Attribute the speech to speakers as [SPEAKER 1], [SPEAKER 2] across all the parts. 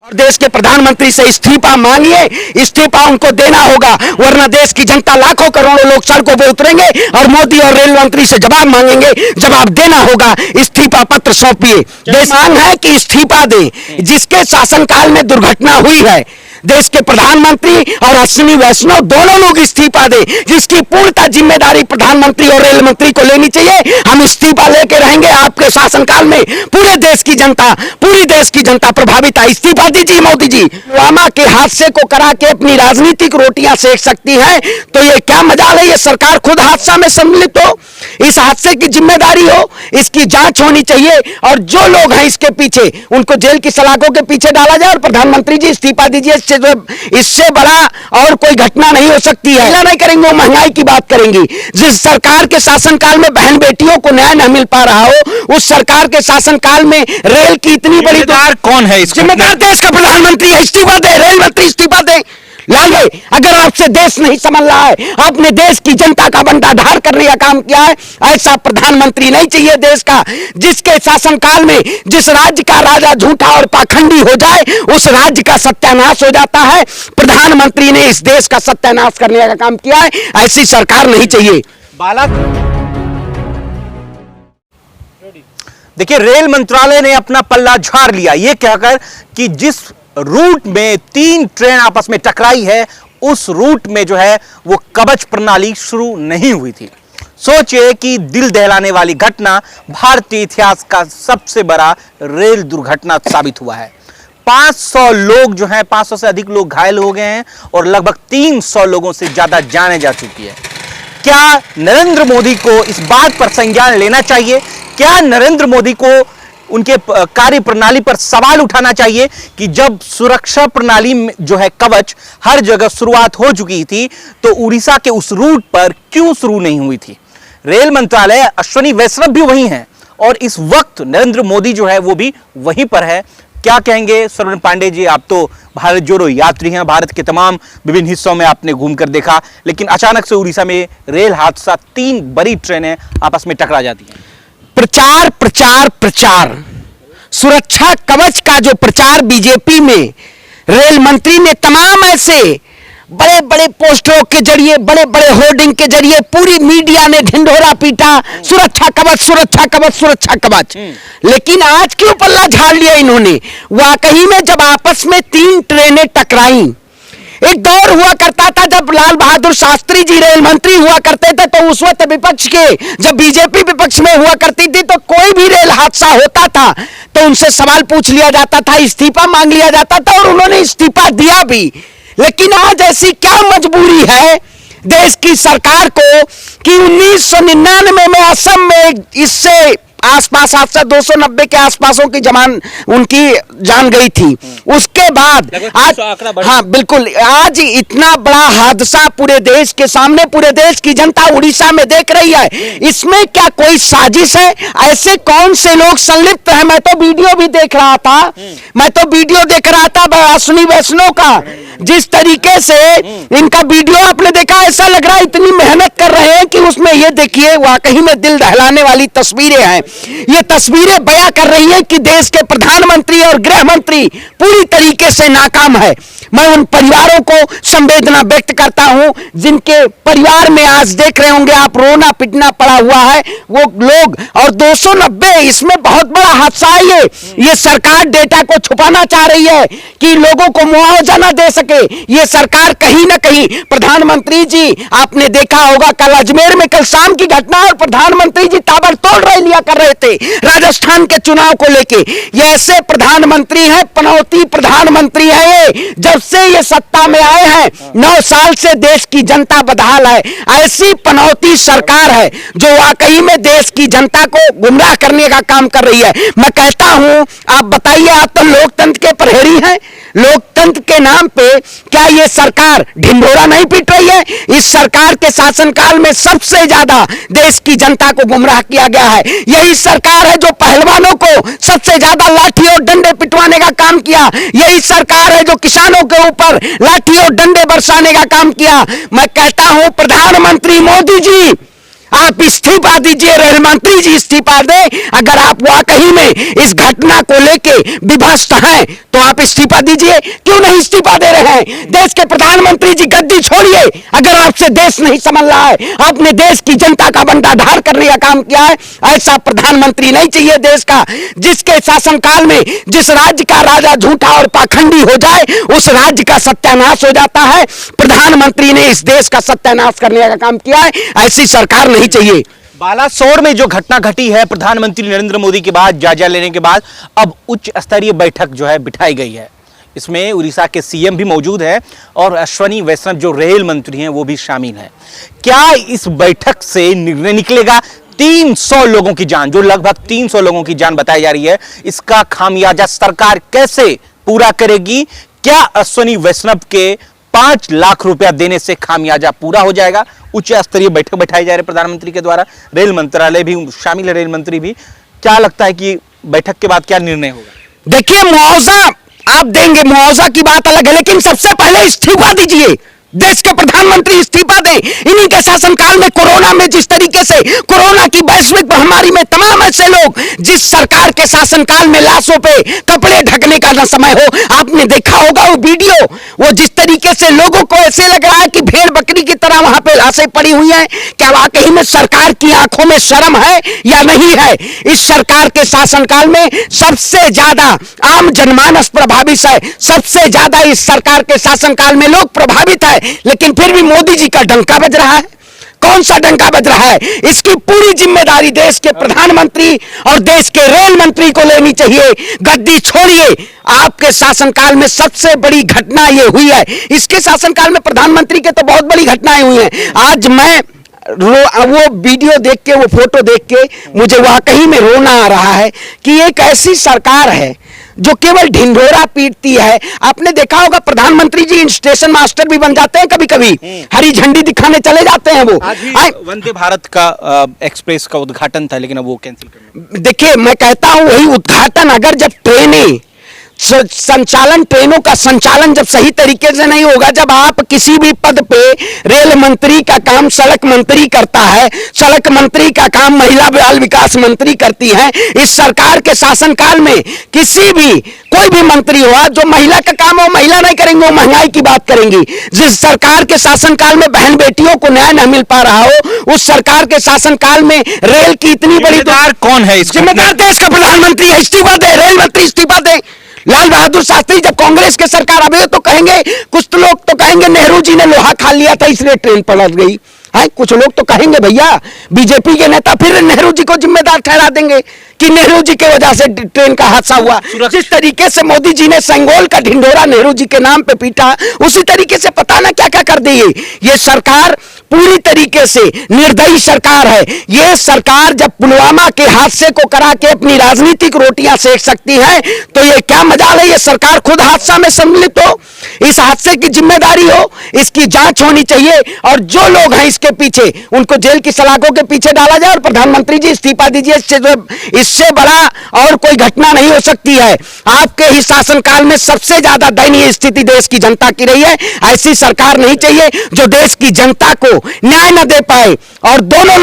[SPEAKER 1] और देश के प्रधानमंत्री से इस्तीफा मांगिए, इस्तीफा उनको देना होगा, वरना देश की जनता लाखों करोड़ों लोग सड़कों पर उतरेंगे और मोदी और रेल मंत्री से जवाब मांगेंगे। जवाब देना होगा, इस्तीफा पत्र सौंपिए। देश मांग है कि इस्तीफा दे जिसके शासनकाल में दुर्घटना हुई है। देश के प्रधानमंत्री और अश्विनी वैष्णव दोनों लोग इस्तीफा दे, जिसकी पूर्णतः जिम्मेदारी प्रधानमंत्री और रेल मंत्री को लेनी चाहिए। हम इस्तीफा लेके रहेंगे। आपके शासनकाल में पूरे देश की जनता, पूरी देश की जनता प्रभावित है। इस्तीफा दीजिए मोदी जी। पुलवामा के हादसे को करा के अपनी राजनीतिक रोटियां सेक सकती है, तो ये क्या मजाल है। ये सरकार खुद हादसा में सम्मिलित हो, इस हादसे की जिम्मेदारी हो, इसकी जांच होनी चाहिए और जो लोग हैं इसके पीछे उनको जेल की सलाखों के पीछे डाला जाए। और प्रधानमंत्री जी इस्तीफा दीजिए, इससे बड़ा और कोई घटना नहीं हो सकती है। नहीं करेंगे, वो महंगाई की बात करेंगी। जिस सरकार के शासनकाल में बहन बेटियों को न्याय न मिल पा रहा हो, उस सरकार के शासनकाल में रेल की इतनी बड़ी
[SPEAKER 2] कौन है?
[SPEAKER 1] जिम्मेदार देश का प्रधानमंत्री है। इस्तीफा दे, रेल मंत्री इस्तीफा दे। लाल भाई, अगर आपसे देश नहीं संभल रहा है, आपने देश की जनता का बंटाढार करने का काम किया है, ऐसा प्रधानमंत्री नहीं चाहिए देश का। जिसके शासनकाल में जिस राज्य का राजा झूठा और पाखंडी हो जाए, उस राज्य का सत्यानाश हो जाता है। प्रधानमंत्री ने इस देश का सत्यानाश करने का काम किया है, ऐसी सरकार नहीं चाहिए।
[SPEAKER 2] देखिए, रेल मंत्रालय ने अपना पल्ला झाड़ लिया ये कहकर कि जिस रूट में 3 ट्रेन आपस में टकराई है, उस रूट में जो है वो कवच प्रणाली शुरू नहीं हुई थी। सोचिए कि दिल दहलाने वाली घटना भारतीय इतिहास का सबसे बड़ा रेल दुर्घटना साबित हुआ है। 500 लोग जो हैं, 500 से अधिक लोग घायल हो गए हैं और लगभग 300 लोगों से ज्यादा जानें जा चुकी है। क्या नरेंद्र मोदी को इस बात पर संज्ञान लेना चाहिए? क्या नरेंद्र मोदी को उनके कार्य प्रणाली पर सवाल उठाना चाहिए कि जब सुरक्षा प्रणाली जो है कवच हर जगह शुरुआत हो चुकी थी, तो उड़ीसा के उस रूट पर क्यों शुरू नहीं हुई थी? रेल मंत्रालय, अश्विनी वैष्णव भी वहीं हैं और इस वक्त नरेंद्र मोदी जो है वो भी वहीं पर है। क्या कहेंगे सरवण पांडे जी? आप तो भारत जोड़ो यात्री हैं, भारत के तमाम विभिन्न हिस्सों में आपने घूमकर देखा, लेकिन अचानक से उड़ीसा में रेल हादसा, 3 बड़ी ट्रेनें आपस में टकरा जाती हैं।
[SPEAKER 1] प्रचार प्रचार प्रचार, सुरक्षा कवच का जो प्रचार बीजेपी में रेल मंत्री ने तमाम ऐसे बड़े बड़े पोस्टरों के जरिए, बड़े बड़े होर्डिंग के जरिए पूरी मीडिया ने ढिंढोरा पीटा, सुरक्षा कवच सुरक्षा कवच सुरक्षा कवच। लेकिन आज क्यों पल्ला झाड़ लिया इन्होंने? वाकई में जब आपस में 3 ट्रेनें टकराई, एक दौर हुआ करता था जब लाल बहादुर शास्त्री जी रेल मंत्री हुआ करते थे, तो उस वक्त विपक्ष के, जब बीजेपी विपक्ष में हुआ करती थी, तो कोई भी रेल हादसा होता था तो उनसे सवाल पूछ लिया जाता था, इस्तीफा मांग लिया जाता था और उन्होंने इस्तीफा दिया भी। लेकिन आज ऐसी क्या मजबूरी है देश की सरकार को कि 1999 में असम में इससे आसपास हादसा 290 के आसपासों की उनकी जान गई थी। उसके बाद आज, हाँ बिल्कुल, आज इतना बड़ा हादसा पूरे देश के सामने, पूरे देश की जनता उड़ीसा में देख रही है। इसमें क्या कोई साजिश है? ऐसे कौन से लोग संलिप्त हैं? मैं तो वीडियो भी देख रहा था, अश्विनी वैष्णव का, जिस तरीके से इनका वीडियो आपने देखा, ऐसा लग रहा है इतनी मेहनत कर रहे हैं कि उसमें ये देखिए वाकई में दिल दहलाने वाली तस्वीरें हैं। ये तस्वीरें बयां कर रही हैं कि देश के प्रधानमंत्री और गृह मंत्री पूरी तरीके से नाकाम है। मैं उन परिवारों को संवेदना व्यक्त करता हूं जिनके परिवार में आज देख रहे होंगे आप, रोना पिटना पड़ा हुआ है वो लोग। और 290, इसमें बहुत बड़ा हादसा है। ये सरकार डेटा को छुपाना चाह रही है कि लोगों को मुआवजा ना दे सके। ये सरकार कहीं ना कहीं, प्रधानमंत्री जी आपने देखा होगा कल अजमेर में कल शाम की घटना, और प्रधानमंत्री जी ताबड़तोड़ रैलियां कर रहे थे राजस्थान के चुनाव को लेके। ये ऐसे प्रधानमंत्री है, पनौती प्रधानमंत्री है ये। जब से ये सत्ता में आए हैं 9 साल से देश की जनता बदहाल है। ऐसी पनौती सरकार है जो वाकई में देश की जनता को गुमराह करने का काम कर रही है। मैं कहता हूं, आप बताइए, आप तो लोकतंत्र के प्रहरी हैं, लोकतंत्र के नाम पे क्या ये सरकार ढिंढोरा नहीं पीट रही है? इस सरकार के शासनकाल में सबसे ज्यादा देश की जनता को गुमराह किया गया है। यही सरकार है जो पहलवानों को सबसे ज्यादा लाठी और डंडे पिटवाने का काम किया। यही सरकार है जो किसानों के ऊपर लाठी और डंडे बरसाने का काम किया। मैं कहता हूं प्रधानमंत्री मोदी जी, आप इस्तीफा दीजिए, रेल मंत्री जी इस्तीफा दें। अगर आप वाकई में इस घटना को लेके विभस्त हैं तो आप इस्तीफा दीजिए। क्यों नहीं इस्तीफा दे रहे हैं? देश के प्रधानमंत्री जी गद्दी छोड़िए। अगर आपसे देश नहीं संभल रहा है, आपने देश की जनता का बंटाढार करने का काम किया है, ऐसा प्रधानमंत्री नहीं चाहिए देश का, जिसके शासनकाल में जिस राज्य का राजा झूठा और पाखंडी हो जाए उस राज्य का सत्यानाश हो जाता है। प्रधानमंत्री ने इस देश का सत्यानाश करने का काम किया है, ऐसी सरकार नहीं चाहिए।
[SPEAKER 2] बालासोर में जो घटना घटी है, प्रधानमंत्री नरेंद्र मोदी के बाद जायजा लेने के बाद अब उच्च स्तरीय बैठक जो है बिठाई गई है। इसमें उड़ीसा के सीएम भी मौजूद है और अश्वनी वैष्णव जो रेल मंत्री हैं वो भी शामिल हैं। क्या इस बैठक से निर्णय निकलेगा? 300 लोगों की जान, जो लगभग 300 लोगों की जान बताई जा रही है, इसका खामियाजा सरकार कैसे पूरा करेगी? क्या अश्वनी वैष्णव के 5 लाख रुपया देने से खामियाजा पूरा हो जाएगा? उच्च स्तरीय बैठक बैठाई जा रही है प्रधानमंत्री के द्वारा, रेल मंत्रालय भी शामिल है, रेल मंत्री भी। क्या लगता है कि बैठक के बाद क्या निर्णय होगा?
[SPEAKER 1] देखिए, मुआवजा आप देंगे, मुआवजा की बात अलग है, लेकिन सबसे पहले इस्तीफा दीजिए। देश के प्रधानमंत्री इस्तीफा दें। इन्हीं के शासनकाल में कोरोना में जिस तरीके से कोरोना की वैश्विक महामारी में तमाम ऐसे लोग जिस सरकार के शासनकाल में लाशों पे कपड़े ढकने का न समय हो, आपने देखा होगा वो वीडियो, वो जिस तरीके से लोगों को ऐसे लग रहा है कि भेड़ बकरी की तरह वहां पे लाशें पड़ी हुई हैं। क्या वाकई में सरकार की आंखों में शर्म है या नहीं है? इस सरकार के शासनकाल में सबसे ज्यादा आम जनमानस प्रभावित है, सबसे ज्यादा इस सरकार के शासनकाल में लोग प्रभावित है, लेकिन फिर भी मोदी जी का डंका बज रहा है। कौन सा डंका बज रहा है? इसकी पूरी जिम्मेदारी देश के प्रधानमंत्री और देश के रेल मंत्री को लेनी चाहिए। गद्दी छोड़िए। आपके शासनकाल में सबसे बड़ी घटना ये हुई है। इसके शासनकाल में प्रधानमंत्री के तो बहुत बड़ी घटनाएं हुई हैं। आज मैं वो वीडियो देख के, वो फोटो देख के मुझे वाकई में रोना आ रहा है कि एक ऐसी सरकार है जो केवल ढिंढोरा पीटती है। आपने देखा होगा प्रधानमंत्री जी स्टेशन मास्टर भी बन जाते हैं, कभी कभी हरी झंडी दिखाने चले जाते हैं। वो
[SPEAKER 2] वंदे भारत का एक्सप्रेस का उद्घाटन था, लेकिन अब वो कैंसिल कर।
[SPEAKER 1] देखिए, मैं कहता हूं वही उद्घाटन, अगर जब ट्रेनें संचालन, ट्रेनों का संचालन जब सही तरीके से नहीं होगा, जब आप किसी भी पद पे, रेल मंत्री का काम सड़क मंत्री करता है, सड़क मंत्री का काम महिला बाल विकास मंत्री करती है। इस सरकार के शासनकाल में किसी भी कोई भी मंत्री हुआ, जो महिला का काम हो महिला नहीं करेंगे, वो महंगाई की बात करेंगी। जिस सरकार के शासनकाल में बहन बेटियों को न्याय न मिल पा रहा हो, उस सरकार के शासनकाल में रेल की इतनी बड़ी,
[SPEAKER 2] कौन है
[SPEAKER 1] जिम्मेदार? देश का प्रधानमंत्री है, इस्तीफा दे, रेल मंत्री इस्तीफा दे। लाल बहादुर शास्त्री जब कांग्रेस के सरकार आवे तो कहेंगे, कुछ तो लोग तो कहेंगे नेहरू जी ने लोहा खा लिया था इसलिए ट्रेन पलट गई है। कुछ लोग तो कहेंगे भैया, बीजेपी के नेता फिर नेहरू जी को जिम्मेदार ठहरा देंगे कि नेहरू जी के वजह से ट्रेन का हादसा हुआ। जिस तरीके से मोदी जी ने संगोल का ढिंढोरा नेहरू जी के नाम पे पीटा, उसी तरीके से पता ना क्या क्या कर दी। ये सरकार पूरी तरीके से निर्दयी सरकार है। ये सरकार जब पुलवामा के हादसे को करा के अपनी राजनीतिक रोटियां सेक सकती है, तो ये क्या मजाल है? ये सरकार खुद हादसा में सम्मिलित हो, इस हादसे की जिम्मेदारी हो, इसकी जांच होनी चाहिए और जो लोग हैं इसके पीछे उनको जेल की सलाखों के पीछे डाला जाए और प्रधानमंत्री जी इस्तीफा दीजिए। इससे बड़ा और कोई घटना नहीं हो सकती है। आपके ही शासनकाल में सबसे ज्यादा दयनीय स्थिति देश की जनता की रही है। ऐसी सरकार नहीं चाहिए जो देश की जनता को न्याय न दे पाए और दोनों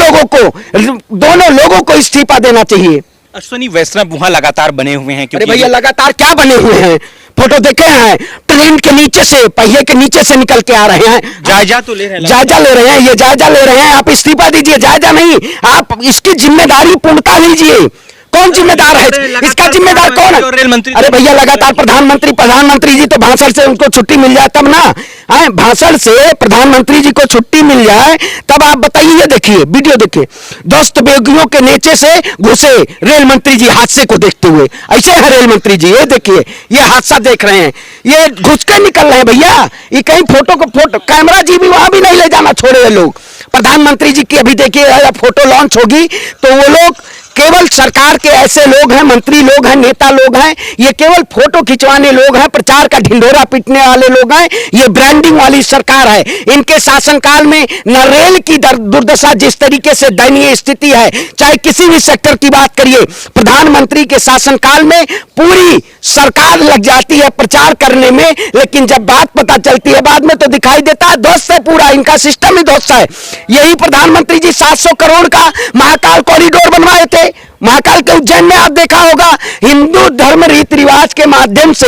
[SPEAKER 1] लोगों को इस्तीफा देना चाहिए।
[SPEAKER 2] अश्वनी वैष्णव वहां लगातार बने हुए हैं।
[SPEAKER 1] अरे भैया, लगातार क्या बने हुए हैं? फोटो देखे हैं, ट्रेन के नीचे से, पहिए के नीचे से निकल के आ रहे हैं।
[SPEAKER 2] जायजा तो ले रहे हैं,
[SPEAKER 1] जायजा ले रहे हैं, ये जायजा ले रहे हैं। आप इस्तीफा दीजिए, जायजा नहीं, आप इसकी जिम्मेदारी पूर्णता लीजिए। कौन जिम्मेदार है इसका? जिम्मेदार कौन है?
[SPEAKER 2] रेल मंत्री।
[SPEAKER 1] अरे भैया, लगातार प्रधानमंत्री जी तो भाषण से उनको छुट्टी मिल जाए तब ना, भाषण से प्रधानमंत्री जी को छुट्टी मिल जाए तब आप बताइए। ये देखिए वीडियो, देखिए, दोस्त बेगियों के नीचे से घुसे रेल मंत्री जी हादसे को देखते हुए। ऐसे है रेल मंत्री जी, ये देखिए, ये हादसा देख रहे हैं, ये घुस के निकल रहे हैं। भैया, ये कहीं फोटो कैमरा जी भी वहां भी नहीं ले जाना छोड़े लोग। प्रधानमंत्री जी की अभी देखिए फोटो लॉन्च होगी तो वो लोग केवल सरकार के ऐसे लोग हैं, मंत्री लोग हैं, नेता लोग हैं, ये केवल फोटो खिंचवाने लोग हैं, प्रचार का ढिंढोरा पीटने वाले लोग हैं। ये ब्रांडिंग वाली सरकार है। इनके शासनकाल में न रेल की दुर्दशा, जिस तरीके से दयनीय स्थिति है, चाहे किसी भी सेक्टर की बात करिए, प्रधानमंत्री के शासनकाल में पूरी सरकार लग जाती है प्रचार करने में, लेकिन जब बात पता चलती है बाद में तो दिखाई देता है ध्वस्त है, पूरा इनका सिस्टम ही ध्वस्त है। यही प्रधानमंत्री जी 700 करोड़ का महाकाल कॉरिडोर बनवाए थे। महाकाल के उज्जैन में आप देखा होगा, हिंदू धर्म रीति रिवाज के माध्यम से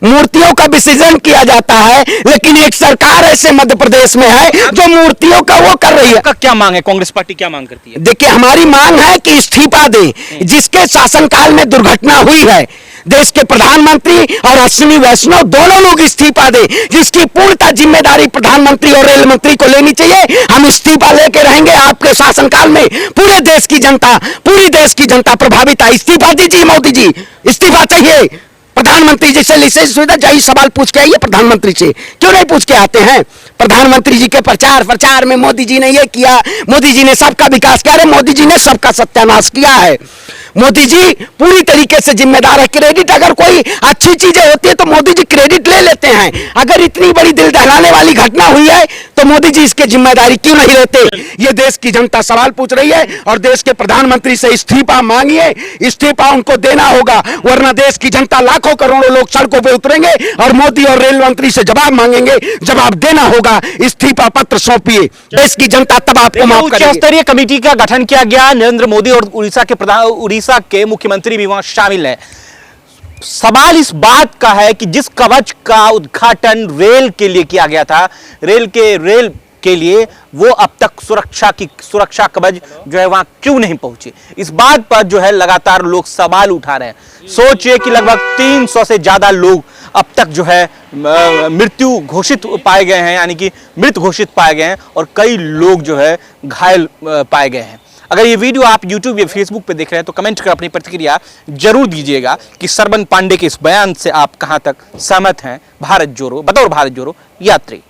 [SPEAKER 1] मूर्तियों का विसर्जन किया जाता है, लेकिन एक सरकार ऐसे मध्य प्रदेश में है जो मूर्तियों का वो कर रही है।
[SPEAKER 2] आपका क्या मांग है? कांग्रेस पार्टी क्या मांग करती है?
[SPEAKER 1] देखिए, हमारी मांग है कि इस्तीफा दे जिसके शासनकाल में दुर्घटना हुई है। देश के प्रधानमंत्री और अश्विनी वैष्णव दोनों लोग इस्तीफा दे, जिसकी पूर्णतः जिम्मेदारी प्रधानमंत्री और रेल मंत्री को लेनी चाहिए। हम इस्तीफा लेके रहेंगे। आपके शासनकाल में पूरे देश की जनता, पूरी देश की जनता प्रभावित है। इस्तीफा दीजिए मोदी जी, इस्तीफा चाहिए। प्रधानमंत्री जी से लिसेंस सुविधा चाहिए, सवाल पूछ के आइए प्रधानमंत्री से, क्यों नहीं पूछ के आते हैं? प्रधानमंत्री जी के प्रचार में मोदी जी ने ये किया, मोदी जी ने सबका विकास किया। अरे मोदी जी ने सबका सत्यानाश किया है। मोदी जी पूरी तरीके से जिम्मेदार है। क्रेडिट अगर कोई अच्छी चीजें होती है तो मोदी जी क्रेडिट ले लेते हैं। अगर इतनी बड़ी दिल दहलाने वाली घटना हुई है तो मोदी जी इसके जिम्मेदारी क्यों नहीं लेते? ये देश की जनता सवाल पूछ रही है और देश के प्रधानमंत्री से इस्तीफा मांगिए। इस्तीफा उनको देना होगा, वरना देश की जनता लाखों करोड़ों लोग सड़कों पर उतरेंगे और मोदी और रेल मंत्री से जवाब मांगेंगे। जवाब देना होगा, इस्तीफा पत्र सौंपिए, देश की जनता तब आपको माफ करेगी।
[SPEAKER 2] उच्च स्तरीय कमेटी का गठन किया गया। नरेंद्र मोदी और उड़ीसा के मुख्यमंत्री भी वहां शामिल हैं। सवाल इस बात का है कि जिस कवच का उद्घाटन रेल के लिए किया गया था, रेल के लिए, वो अब तक सुरक्षा कवच जो है वहां क्यों नहीं पहुंचे? इस बात पर जो है लगातार लोग सवाल उठा रहे हैं। सोचिए कि लगभग 300 से ज्यादा लोग अब तक जो है मृत्यु घोषित पाए गए हैं, यानी कि मृत घोषित पाए गए हैं, और कई लोग जो है घायल पाए गए हैं। अगर ये वीडियो आप YouTube या Facebook पे देख रहे हैं तो कमेंट कर अपनी प्रतिक्रिया जरूर दीजिएगा कि सरवन पांडे के इस बयान से आप कहां तक सहमत हैं। भारत जोड़ो, बतौर भारत जोड़ो यात्री।